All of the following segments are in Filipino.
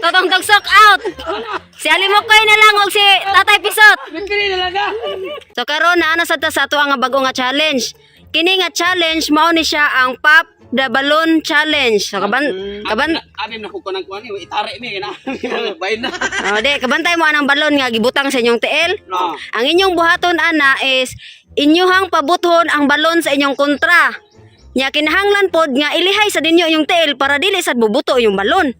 Totong tugsok out. Si Alimokoy na lang og si Tatay Pisot. So karon na ano sa ato ang bago nga challenge. Kini nga challenge mao ni siya ang Pop the Balloon Challenge. So kaban Abi na ko kanang kuan ni itare mi na. Bayin na. oh, de kabantay mo anang balon nga gibutang sa inyong tiil. No. Ang inyong buhaton ana is inyuhang pabuthon ang balon sa inyong kontra. Nya kinahanglan pod nga ilihay sa dinyo inyong tiil para dili sad bubuto yung balon.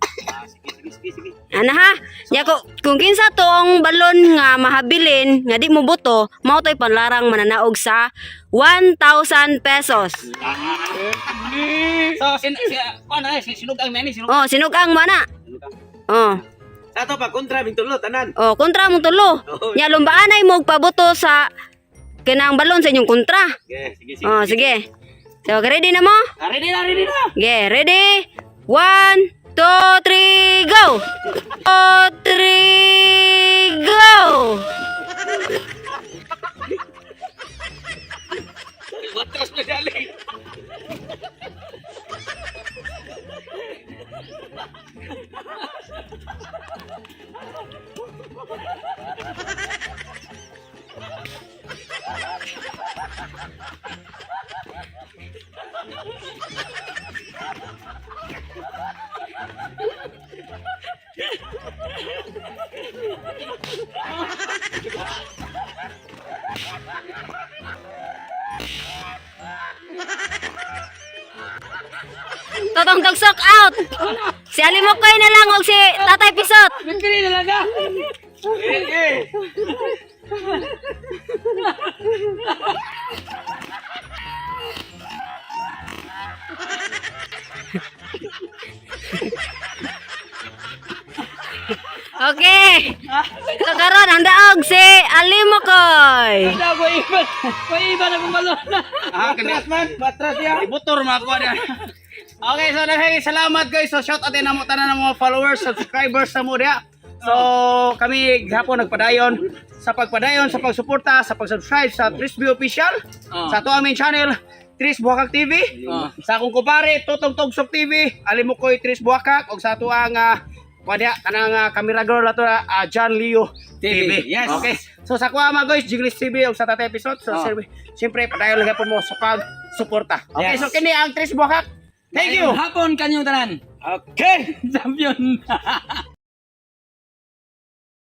Sige. Ana ha? Nya kung kinsa tong balon nga mahabilin nga di mo buto, mao toy panlarang mananaog sa 1,000 pesos. So kuan ay sinugang nani sinugang. Oh, sinugang mo na. Oh. Sa to pa kontra bing tulo tanan. Oh, kontra mo tulo. Nya lumbaan ay mo pabuto sa kinang balon sa inyong kontra. Sige. Oh, sige. So, ready na mo? Ready na. Okay, ready? 1, 2, 3, go! 2, 3, go! Matras na galing. Totong tugsok out! Si Alimokoy na lang og si Tatay Pisot. Okay. So karon ang daog si Alimokoy. Ko iba na kung balon. Patras ya. Ibutor mga ko na. Okay, so salamat guys. So shout out din namo tanan ng mga followers, subscribers sa mo dia. So kami gihapon nagpadayon sa pagpadayon, sa pagsuporta, sa pag-subscribe sa Trisby Official, sa ato aming channel Tris Buakak TV, sa akong kumpare Tutong Tugsok TV, Alimokoy Tris Buakak, og sa ato ang wadya kanang camera girl ato John Leo TV. Yes. Okay. So sa kuha mga guys, Jiglis TV og sa Tatay Episode. So siyempre padayon lang po mo sa pag-suporta. Okay, so kini ang Tris Buakak. Thank you. Hapon kanyong tanan. Okay. Champion.